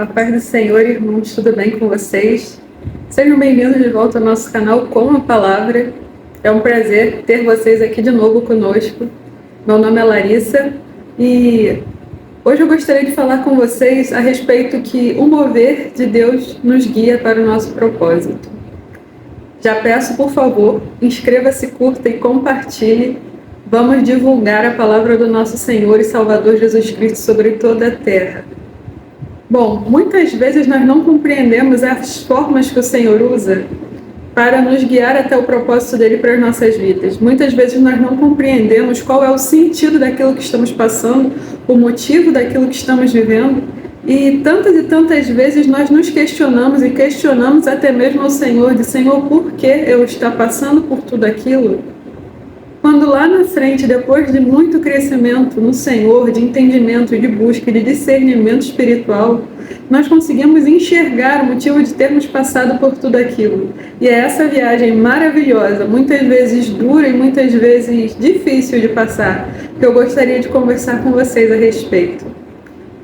A paz do Senhor, irmãos, tudo bem com vocês? Sejam bem-vindos de volta ao nosso canal Com a Palavra. É um prazer ter vocês aqui de novo conosco. Meu nome é Larissa e hoje eu gostaria de falar com vocês a respeito que o mover de Deus nos guia para o nosso propósito. Já peço, por favor, inscreva-se, curta e compartilhe. Vamos divulgar a palavra do nosso Senhor e Salvador Jesus Cristo sobre toda a terra. Bom, muitas vezes nós não compreendemos as formas que o Senhor usa para nos guiar até o propósito dele para as nossas vidas. Muitas vezes nós não compreendemos qual é o sentido daquilo que estamos passando, o motivo daquilo que estamos vivendo. E tantas vezes nós nos questionamos e questionamos até mesmo ao Senhor, de Senhor, por que eu estou passando por tudo aquilo? Quando lá na frente, depois de muito crescimento no Senhor, de entendimento, de busca, de discernimento espiritual, nós conseguimos enxergar o motivo de termos passado por tudo aquilo. E é essa viagem maravilhosa, muitas vezes dura e muitas vezes difícil de passar, que eu gostaria de conversar com vocês a respeito.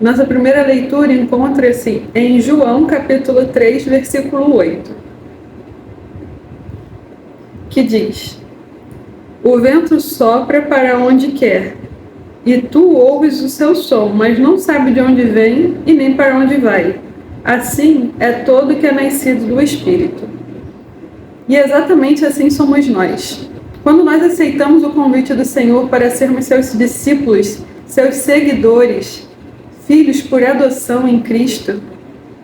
Nossa primeira leitura encontra-se em João capítulo 3, versículo 8, que diz: "O vento sopra para onde quer, e tu ouves o seu som, mas não sabe de onde vem e nem para onde vai. Assim é todo que é nascido do Espírito." E exatamente assim somos nós. Quando nós aceitamos o convite do Senhor para sermos seus discípulos, seus seguidores, filhos por adoção em Cristo,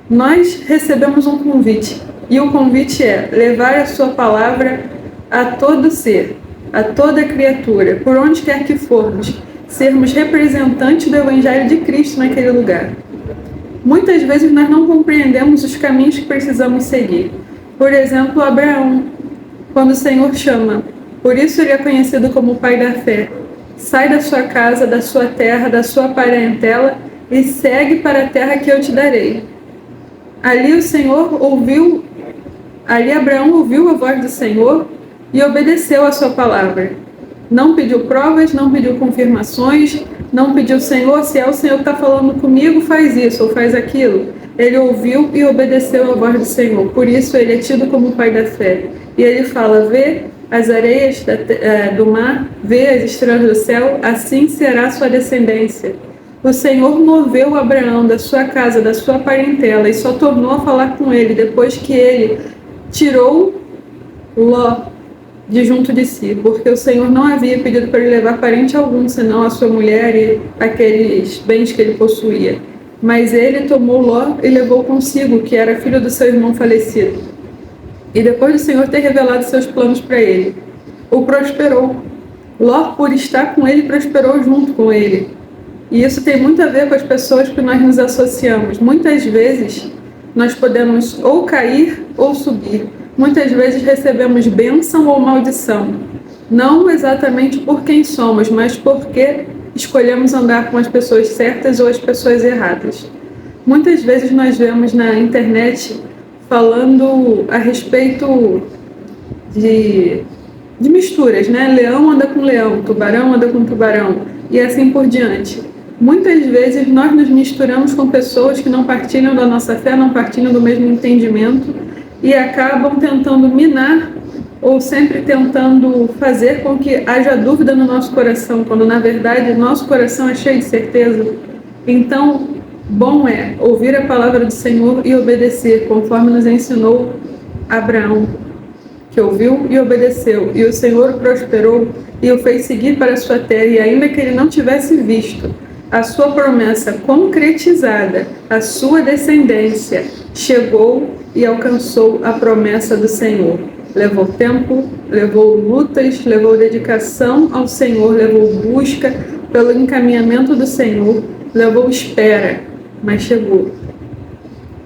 nós recebemos um convite. E o convite é levar a sua palavra a todo ser, a toda criatura, por onde quer que formos, sermos representantes do Evangelho de Cristo naquele lugar. Muitas vezes nós não compreendemos os caminhos que precisamos seguir. Por exemplo, Abraão, quando o Senhor chama, por isso ele é conhecido como o pai da fé. Sai da sua casa, da sua terra, da sua parentela e segue para a terra que eu te darei. Ali Abraão ouviu a voz do Senhor e obedeceu a sua palavra. Não pediu provas, não pediu confirmações, não pediu, Senhor, se é o Senhor que está falando comigo, faz isso ou faz aquilo. Ele ouviu e obedeceu a voz do Senhor. Por isso ele é tido como o pai da fé. E ele fala, vê as areias do mar, vê as estrelas do céu, assim será a sua descendência. O Senhor moveu Abraão da sua casa, da sua parentela, e só tornou a falar com ele depois que ele tirou Ló de junto de si, porque o Senhor não havia pedido para ele levar parente algum, senão a sua mulher e aqueles bens que ele possuía. Mas ele tomou Ló e levou consigo, que era filho do seu irmão falecido. E depois do Senhor ter revelado seus planos para ele, o prosperou. Ló, por estar com ele, prosperou junto com ele. E isso tem muito a ver com as pessoas que nós nos associamos. Muitas vezes nós podemos ou cair ou subir. Muitas vezes recebemos bênção ou maldição. Não exatamente por quem somos, mas porque escolhemos andar com as pessoas certas ou as pessoas erradas. Muitas vezes nós vemos na internet falando a respeito de misturas, né? Leão anda com leão, tubarão anda com tubarão e assim por diante. Muitas vezes nós nos misturamos com pessoas que não partilham da nossa fé, não partilham do mesmo entendimento e acabam tentando minar ou sempre tentando fazer com que haja dúvida no nosso coração, quando na verdade nosso coração é cheio de certeza. Então, bom é ouvir a palavra do Senhor e obedecer, conforme nos ensinou Abraão, que ouviu e obedeceu, e o Senhor prosperou e o fez seguir para a sua terra, e ainda que ele não tivesse visto a sua promessa concretizada, a sua descendência chegou e alcançou a promessa do Senhor. Levou tempo, levou lutas, levou dedicação ao Senhor, levou busca pelo encaminhamento do Senhor, levou espera, mas chegou.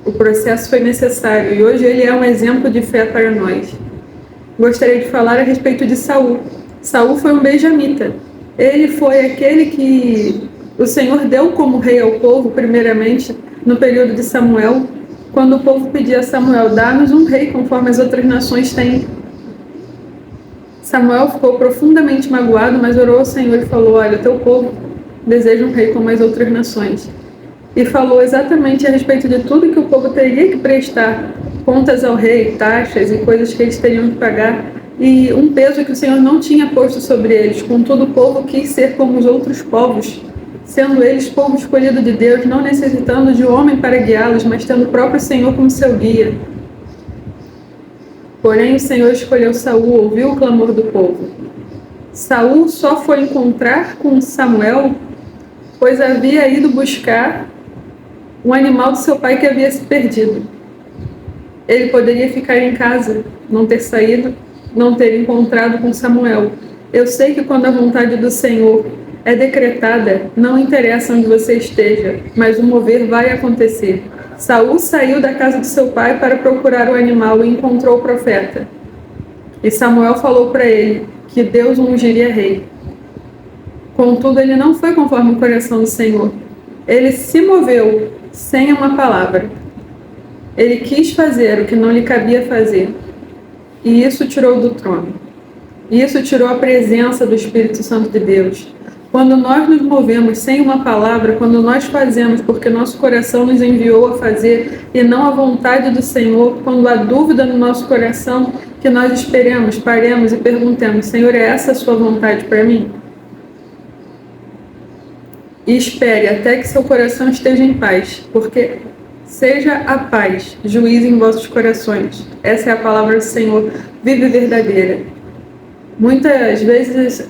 O processo foi necessário e hoje ele é um exemplo de fé para nós. Gostaria de falar a respeito de Saul. Saul foi um benjamita. Ele foi aquele que o Senhor deu como rei ao povo, primeiramente, no período de Samuel, quando o povo pedia a Samuel, dá-nos um rei conforme as outras nações têm. Samuel ficou profundamente magoado, mas orou ao Senhor e falou, olha, o teu povo deseja um rei como as outras nações. e falou exatamente a respeito de tudo que o povo teria que prestar, contas ao rei, taxas e coisas que eles teriam que pagar, e um peso que o Senhor não tinha posto sobre eles. Contudo, o povo quis ser como os outros povos, sendo eles povo escolhido de Deus, não necessitando de homem para guiá-los, mas tendo o próprio Senhor como seu guia. Porém, o Senhor escolheu Saul, ouviu o clamor do povo. Saul só foi encontrar com Samuel, pois havia ido buscar um animal do seu pai que havia se perdido. Ele poderia ficar em casa, não ter saído, não ter encontrado com Samuel. Eu sei que quando a vontade do Senhor é decretada, não interessa onde você esteja, mas o mover vai acontecer. Saul saiu da casa de seu pai para procurar o animal e encontrou o profeta. E Samuel falou para ele que Deus o ungiria rei. Contudo, ele não foi conforme o coração do Senhor. Ele se moveu sem uma palavra. Ele quis fazer o que não lhe cabia fazer. E isso tirou do trono. E isso tirou a presença do Espírito Santo de Deus. Quando nós nos movemos sem uma palavra, quando nós fazemos porque nosso coração nos enviou a fazer e não a vontade do Senhor, quando há dúvida no nosso coração, que nós esperemos, paremos e perguntemos: Senhor, é essa a sua vontade para mim? E espere até que seu coração esteja em paz, porque seja a paz, juiz em vossos corações. Essa é a palavra do Senhor, viva e verdadeira. Muitas vezes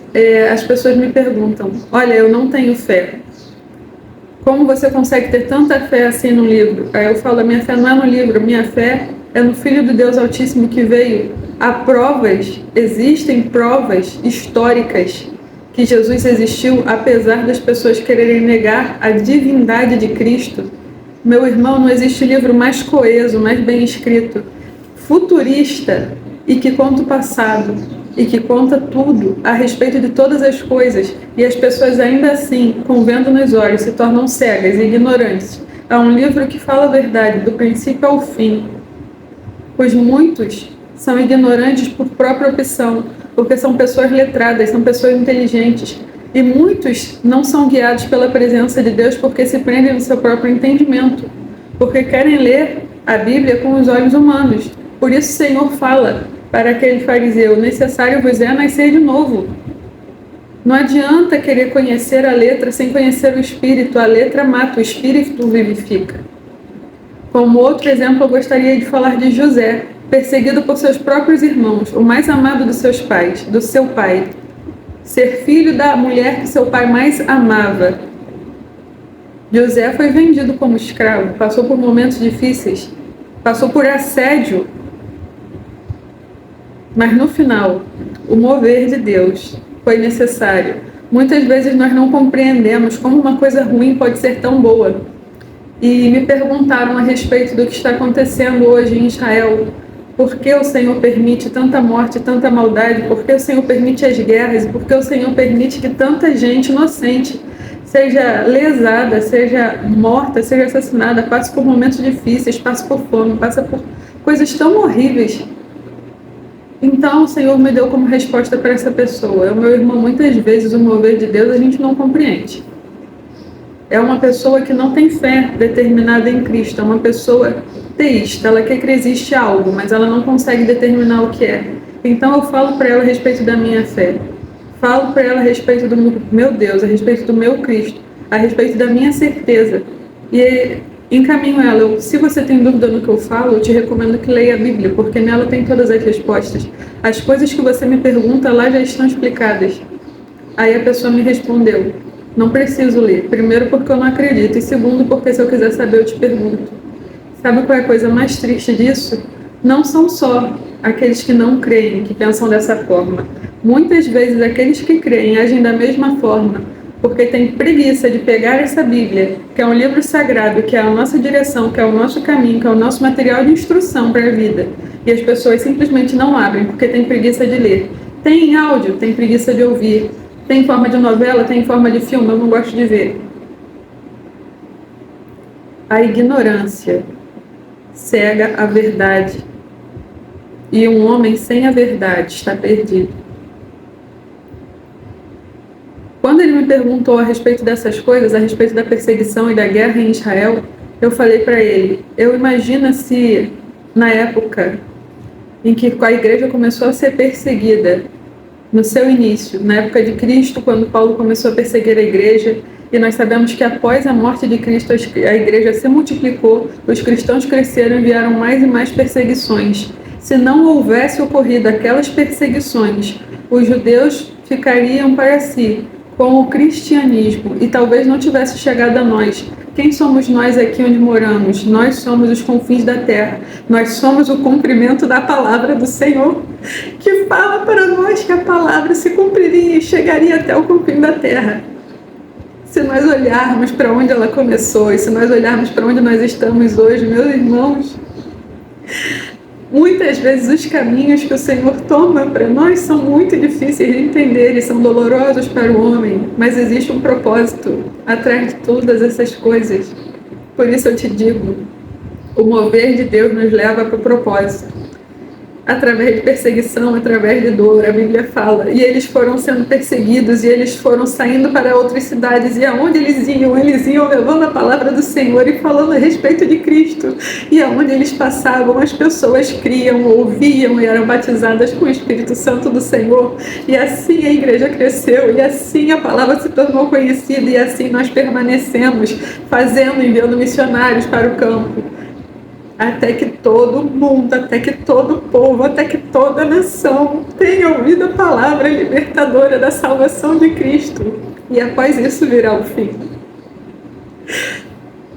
as pessoas me perguntam: olha, eu não tenho fé. Como você consegue ter tanta fé assim no livro? Aí eu falo: a minha fé não é no livro, minha fé é no Filho do Deus Altíssimo que veio. Há provas, existem provas históricas que Jesus existiu, apesar das pessoas quererem negar a divindade de Cristo. Meu irmão, não existe livro mais coeso, mais bem escrito, futurista e que conta o passado e que conta tudo a respeito de todas as coisas, e as pessoas ainda assim, com vendo nos olhos, se tornam cegas e ignorantes. É um livro que fala a verdade do princípio ao fim, pois muitos são ignorantes por própria opção, porque são pessoas letradas, são pessoas inteligentes, e muitos não são guiados pela presença de Deus porque se prendem no seu próprio entendimento, porque querem ler a Bíblia com os olhos humanos. Por isso o Senhor fala para aquele fariseu: necessário vos é nascer de novo. Não adianta querer conhecer a letra sem conhecer o Espírito. A letra mata, o Espírito vivifica. Como outro exemplo, eu gostaria de falar de José, perseguido por seus próprios irmãos, o mais amado dos seus pais, do seu pai. Ser filho da mulher que seu pai mais amava. José foi vendido como escravo, passou por momentos difíceis, passou por assédio. Mas no final, o mover de Deus foi necessário. Muitas vezes nós não compreendemos como uma coisa ruim pode ser tão boa. E me perguntaram a respeito do que está acontecendo hoje em Israel. Por que o Senhor permite tanta morte, tanta maldade? Por que o Senhor permite as guerras? Por que o Senhor permite que tanta gente inocente seja lesada, seja morta, seja assassinada, passe por momentos difíceis, passe por fome, passe por coisas tão horríveis? Então o Senhor me deu como resposta para essa pessoa: meu irmão, muitas vezes o mover de Deus a gente não compreende. É uma pessoa que não tem fé determinada em Cristo, é uma pessoa teísta, ela quer que existe algo, mas ela não consegue determinar o que é. Então eu falo para ela a respeito da minha fé, falo para ela a respeito do meu Deus, a respeito do meu Cristo, a respeito da minha certeza, e encaminho ela. Se você tem dúvida no que eu falo, eu te recomendo que leia a Bíblia, porque nela tem todas as respostas. As coisas que você me pergunta lá já estão explicadas. Aí a pessoa me respondeu: não preciso ler. Primeiro, porque eu não acredito. E segundo, porque se eu quiser saber, eu te pergunto. Sabe qual é a coisa mais triste disso? Não são só aqueles que não creem, que pensam dessa forma. Muitas vezes aqueles que creem agem da mesma forma, porque têm preguiça de pegar essa Bíblia, que é um livro sagrado, que é a nossa direção, que é o nosso caminho, que é o nosso material de instrução para a vida. E as pessoas simplesmente não abrem, porque têm preguiça de ler. Tem em áudio, tem preguiça de ouvir. Tem em forma de novela, tem em forma de filme, eu não gosto de ver. A ignorância cega a verdade. E um homem sem a verdade está perdido. Quando ele me perguntou a respeito dessas coisas, a respeito da perseguição e da guerra em Israel, eu falei para ele, eu imagino se na época em que a igreja começou a ser perseguida, no seu início, na época de Cristo, quando Paulo começou a perseguir a igreja, e nós sabemos que após a morte de Cristo a igreja se multiplicou, os cristãos cresceram e vieram mais e mais perseguições. Se não houvesse ocorrido aquelas perseguições, os judeus ficariam para si com o cristianismo e talvez não tivesse chegado a nós. Quem somos nós aqui onde moramos? Nós somos os confins da terra. Nós somos o cumprimento da palavra do Senhor, que fala para nós que a palavra se cumpriria e chegaria até o confim da terra. Se nós olharmos para onde ela começou e se nós olharmos para onde nós estamos hoje, meus irmãos, muitas vezes os caminhos que o Senhor toma para nós são muito difíceis de entender, eles são dolorosos para o homem, mas existe um propósito atrás de todas essas coisas. Por isso eu te digo, o mover de Deus nos leva para o propósito. Através de perseguição, através de dor, a Bíblia fala. E eles foram sendo perseguidos, e eles foram saindo para outras cidades. E aonde eles iam levando a palavra do Senhor e falando a respeito de Cristo. E aonde eles passavam, as pessoas criam, ouviam e eram batizadas com o Espírito Santo do Senhor. E assim a igreja cresceu, e assim a palavra se tornou conhecida, e assim nós permanecemos, fazendo, enviando missionários para o campo. Até que todo mundo, até que todo povo, até que toda nação tenha ouvido a palavra libertadora da salvação de Cristo. E após isso virá o fim.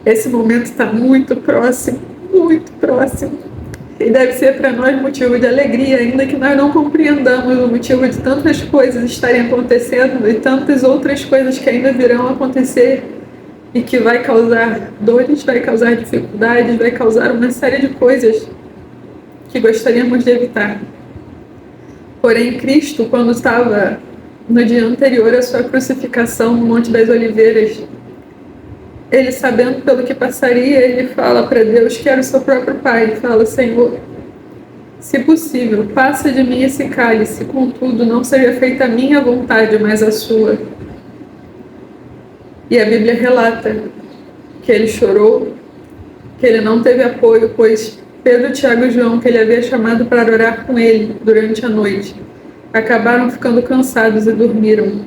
Esse momento está muito próximo, muito próximo. E deve ser para nós motivo de alegria, ainda que nós não compreendamos o motivo de tantas coisas estarem acontecendo e tantas outras coisas que ainda virão a acontecer. E que vai causar dores, vai causar dificuldades, vai causar uma série de coisas que gostaríamos de evitar. Porém, Cristo, quando estava no dia anterior à sua crucificação no Monte das Oliveiras, ele, sabendo pelo que passaria, ele fala para Deus que era o seu próprio Pai. Ele fala, Senhor, se possível, passa de mim esse cálice, contudo, não seja feita a minha vontade, mas a sua. E a Bíblia relata que ele chorou, que ele não teve apoio, pois Pedro, Tiago e João, que ele havia chamado para orar com ele durante a noite, acabaram ficando cansados e dormiram.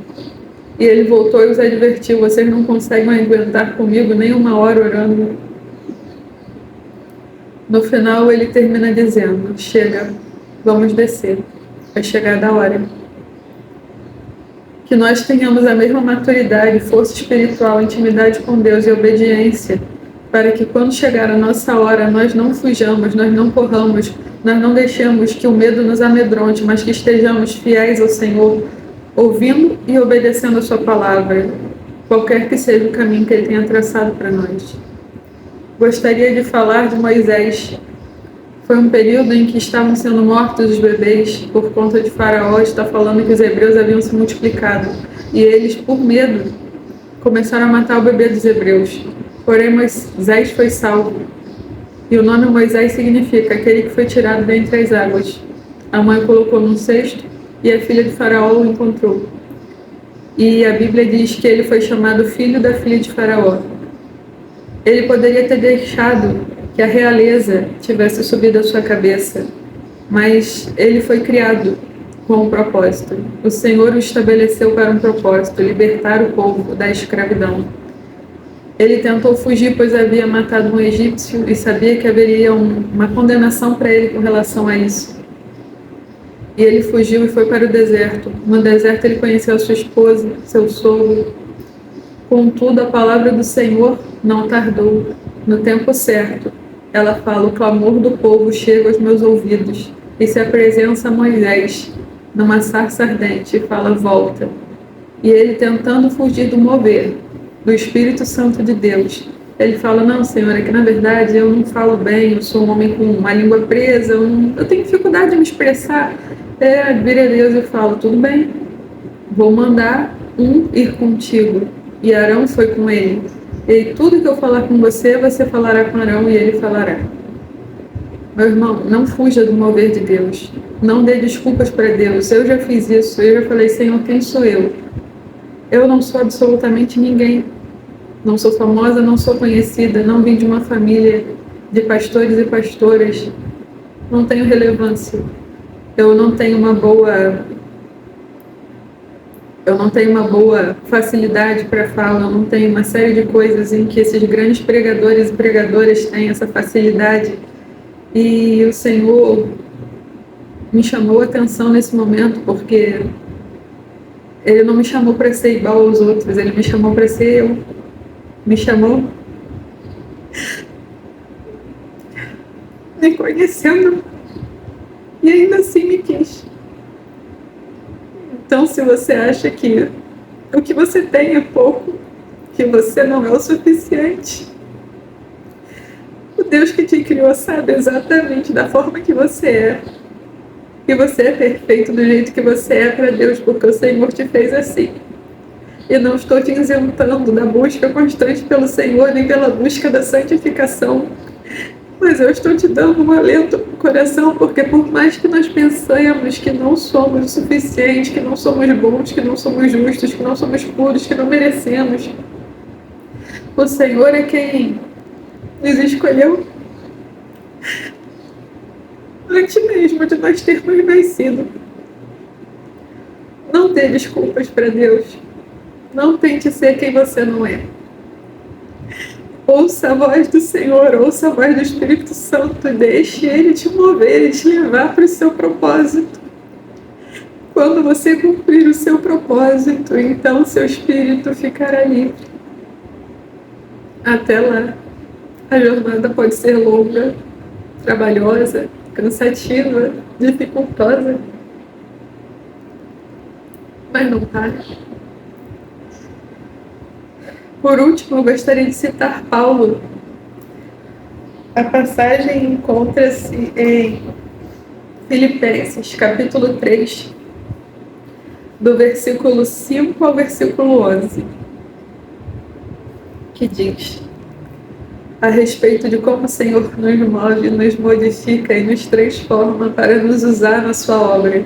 E ele voltou e os advertiu, vocês não conseguem aguentar comigo nem uma hora orando. No final ele termina dizendo, chega, vamos descer, é chegada a hora. Que nós tenhamos a mesma maturidade, força espiritual, intimidade com Deus e obediência, para que quando chegar a nossa hora, nós não fujamos, nós não corramos, nós não deixemos que o medo nos amedronte, mas que estejamos fiéis ao Senhor, ouvindo e obedecendo a sua palavra, qualquer que seja o caminho que Ele tenha traçado para nós. Gostaria de falar de Moisés. Foi um período em que estavam sendo mortos os bebês por conta de Faraó. Está falando que os hebreus haviam se multiplicado. E eles, por medo, começaram a matar o bebê dos hebreus. Porém, Moisés foi salvo. E o nome Moisés significa aquele que foi tirado dentre as águas. A mãe colocou num cesto e a filha de Faraó o encontrou. E a Bíblia diz que ele foi chamado filho da filha de Faraó. Ele poderia ter deixado que a realeza tivesse subido à sua cabeça, mas ele foi criado com um propósito. O Senhor o estabeleceu para um propósito, libertar o povo da escravidão. Ele tentou fugir, pois havia matado um egípcio e sabia que haveria uma condenação para ele com relação a isso. E ele fugiu e foi para o deserto. No deserto ele conheceu a sua esposa, seu sogro. Contudo, a palavra do Senhor não tardou. No tempo certo, ela fala, o clamor do povo chega aos meus ouvidos, e se apresenta a Moisés numa sarça ardente e fala, volta. E ele, tentando fugir do mover do Espírito Santo de Deus, ele fala, não, Senhor, é que na verdade eu não falo bem, eu sou um homem com uma língua presa, eu tenho dificuldade de me expressar. Vira a Deus e fala, tudo bem, vou mandar ir contigo. E Arão foi com ele. E tudo que eu falar com você, você falará com Arão e ele falará. Meu irmão, não fuja do mover de Deus. Não dê desculpas para Deus. Eu já fiz isso. Eu já falei, Senhor, quem sou eu? Eu não sou absolutamente ninguém. Não sou famosa, não sou conhecida, não vim de uma família de pastores e pastoras. Não tenho relevância. Eu não tenho uma boa facilidade para fala, eu não tenho uma série de coisas em que esses grandes pregadores e pregadoras têm essa facilidade. E o Senhor me chamou a atenção nesse momento, porque Ele não me chamou para ser igual aos outros, Ele me chamou para ser eu. Me chamou me conhecendo e ainda assim me quis. Então, se você acha que o que você tem é pouco, que você não é o suficiente, o Deus que te criou sabe exatamente da forma que você é. E você é perfeito do jeito que você é para Deus, porque o Senhor te fez assim. E não estou te isentando da busca constante pelo Senhor, nem pela busca da santificação. Mas eu estou te dando um alento no coração, porque por mais que nós pensemos que não somos o suficiente, que não somos bons, que não somos justos, que não somos puros, que não merecemos, o Senhor é quem nos escolheu antes mesmo de nós termos nascido. Não dê desculpas para Deus. Não tente ser quem você não é. Ouça a voz do Senhor, ouça a voz do Espírito Santo, deixe Ele te mover e te levar para o seu propósito. Quando você cumprir o seu propósito, então seu espírito ficará livre. Até lá, a jornada pode ser longa, trabalhosa, cansativa, dificultosa, mas não pare. Por último, eu gostaria de citar Paulo. A passagem encontra-se em Filipenses, capítulo 3, do versículo 5 ao versículo 11, que diz a respeito de como o Senhor nos move, nos modifica e nos transforma para nos usar na sua obra.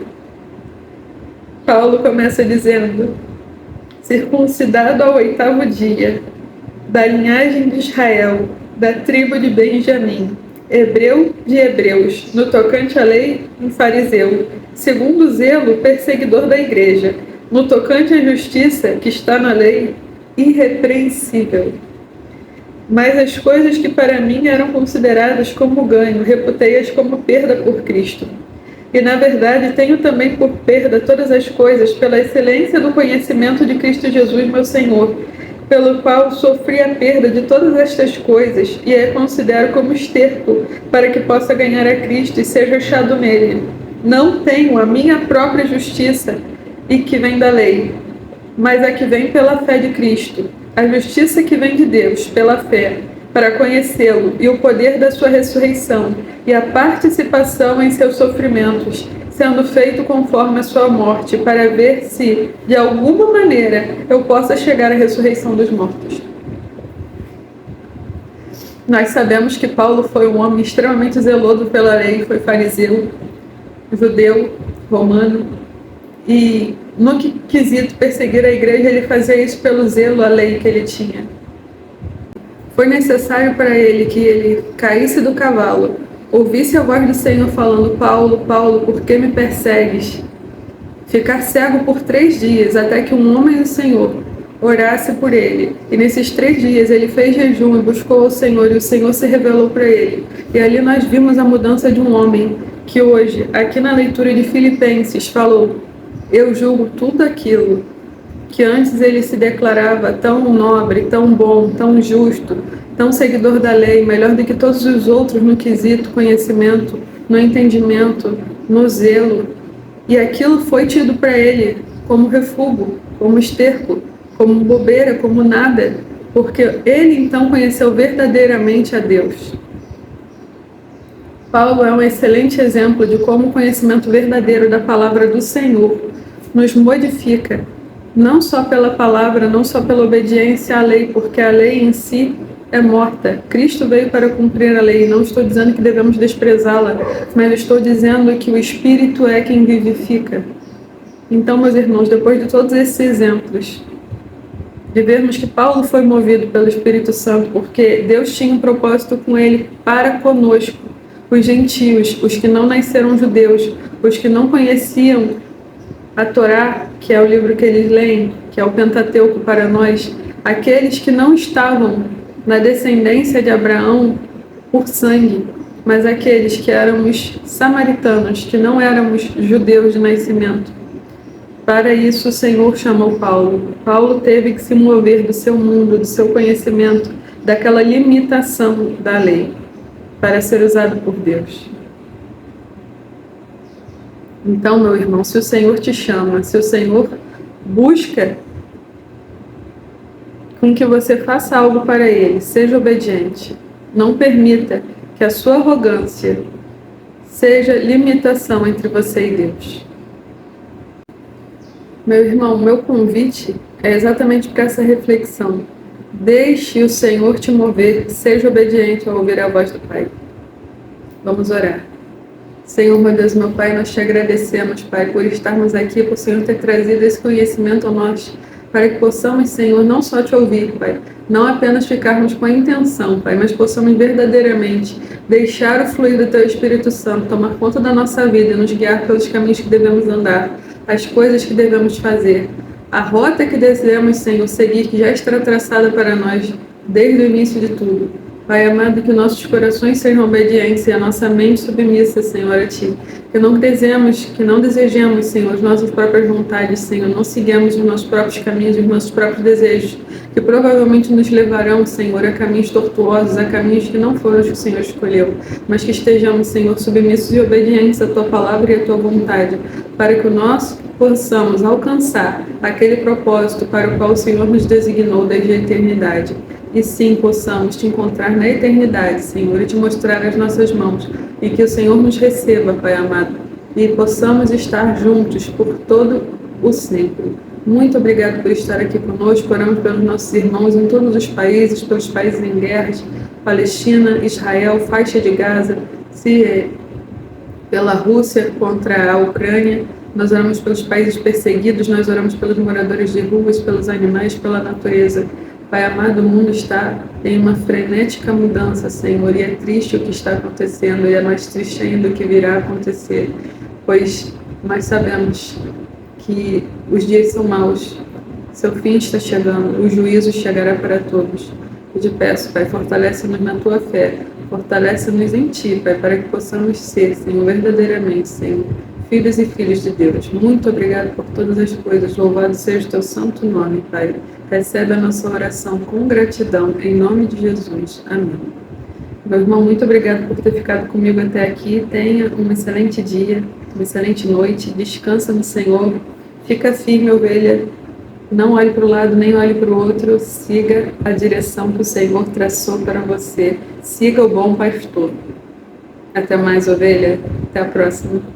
Paulo começa dizendo: circuncidado ao 8º dia, da linhagem de Israel, da tribo de Benjamim, hebreu de hebreus, no tocante à lei, um fariseu, segundo o zelo, perseguidor da igreja, no tocante à justiça que está na lei, irrepreensível. Mas as coisas que para mim eram consideradas como ganho, reputei-as como perda por Cristo. E, na verdade, tenho também por perda todas as coisas pela excelência do conhecimento de Cristo Jesus, meu Senhor, pelo qual sofri a perda de todas estas coisas e a considero como esterco, para que possa ganhar a Cristo e seja achado nele. Não tenho a minha própria justiça, e que vem da lei, mas a que vem pela fé de Cristo, a justiça que vem de Deus pela fé, para conhecê-lo e o poder da sua ressurreição e a participação em seus sofrimentos, sendo feito conforme a sua morte, para ver se, de alguma maneira, eu possa chegar à ressurreição dos mortos. Nós sabemos que Paulo foi um homem extremamente zeloso pela lei, foi fariseu, judeu, romano, e no quesito perseguir a igreja, ele fazia isso pelo zelo à lei que ele tinha. Foi necessário para ele que ele caísse do cavalo, ouvisse a voz do Senhor falando: Paulo, Paulo, por que me persegues? Ficar cego por 3 dias, até que um homem do Senhor orasse por ele. E nesses 3 dias ele fez jejum e buscou ao Senhor, e o Senhor se revelou para ele. E ali nós vimos a mudança de um homem que hoje, aqui na leitura de Filipenses, falou: eu julgo tudo aquilo que antes ele se declarava tão nobre, tão bom, tão justo, tão seguidor da lei, melhor do que todos os outros no quesito conhecimento, no entendimento, no zelo. E aquilo foi tido para ele como refúgio, como esterco, como bobeira, como nada, porque ele então conheceu verdadeiramente a Deus. Paulo é um excelente exemplo de como o conhecimento verdadeiro da palavra do Senhor nos modifica, não só pela palavra, não só pela obediência à lei, porque a lei em si é morta. Cristo veio para cumprir a lei. Não estou dizendo que devemos desprezá-la, mas estou dizendo que o Espírito é quem vivifica. Então, meus irmãos, depois de todos esses exemplos, de vermos que Paulo foi movido pelo Espírito Santo, porque Deus tinha um propósito com ele para conosco, os gentios, os que não nasceram judeus, os que não conheciam a Torá, que é o livro que eles leem, que é o Pentateuco para nós, aqueles que não estavam na descendência de Abraão por sangue, mas aqueles que éramos samaritanos, que não éramos judeus de nascimento. Para isso o Senhor chamou Paulo. Paulo teve que se mover do seu mundo, do seu conhecimento, daquela limitação da lei, para ser usado por Deus. Então, meu irmão, se o Senhor te chama, se o Senhor busca com que você faça algo para Ele, seja obediente. Não permita que a sua arrogância seja limitação entre você e Deus. Meu irmão, meu convite é exatamente para essa reflexão. Deixe o Senhor te mover, seja obediente ao ouvir a voz do Pai. Vamos orar. Senhor, meu Deus, meu Pai, nós te agradecemos, Pai, por estarmos aqui, por o Senhor ter trazido esse conhecimento a nós, para que possamos, Senhor, não só te ouvir, Pai, não apenas ficarmos com a intenção, Pai, mas possamos verdadeiramente deixar o fluir do Teu Espírito Santo tomar conta da nossa vida e nos guiar pelos caminhos que devemos andar, as coisas que devemos fazer, a rota que devemos, Senhor, seguir, que já está traçada para nós desde o início de tudo. Pai amado, que nossos corações sejam obedientes e a nossa mente submissa, Senhor, a Ti. Que não desejemos, Senhor, as nossas próprias vontades, Senhor, não sigamos os nossos próprios caminhos, os nossos próprios desejos, que provavelmente nos levarão, Senhor, a caminhos tortuosos, a caminhos que não foram os que o Senhor escolheu, mas que estejamos, Senhor, submissos e obedientes à Tua palavra e à Tua vontade, para que nós possamos alcançar aquele propósito para o qual o Senhor nos designou desde a eternidade. E sim, possamos te encontrar na eternidade, Senhor, e te mostrar as nossas mãos, e que o Senhor nos receba, Pai amado, e possamos estar juntos por todo o sempre. Muito obrigado por estar aqui conosco. Oramos pelos nossos irmãos em todos os países, pelos países em guerras, Palestina, Israel, faixa de Gaza, pela Rússia contra a Ucrânia. Nós oramos pelos países perseguidos, nós oramos pelos moradores de ruas, pelos animais, pela natureza. Pai amado, o mundo está em uma frenética mudança, Senhor, e é triste o que está acontecendo, e é mais triste ainda o que virá a acontecer, pois nós sabemos que os dias são maus, seu fim está chegando, o juízo chegará para todos. Eu te peço, Pai, fortalece-nos na Tua fé, fortalece-nos em Ti, Pai, para que possamos ser, Senhor, verdadeiramente, Senhor, filhos e filhas de Deus. Muito obrigado por todas as coisas, louvado seja o Teu santo nome, Pai. Recebe a nossa oração com gratidão, em nome de Jesus. Amém. Meu irmão, muito obrigado por ter ficado comigo até aqui. Tenha um excelente dia, uma excelente noite. Descansa no Senhor. Fica firme, ovelha. Não olhe para o lado, nem olhe para o outro. Siga a direção que o Senhor traçou para você. Siga o bom pastor. Até mais, ovelha. Até a próxima.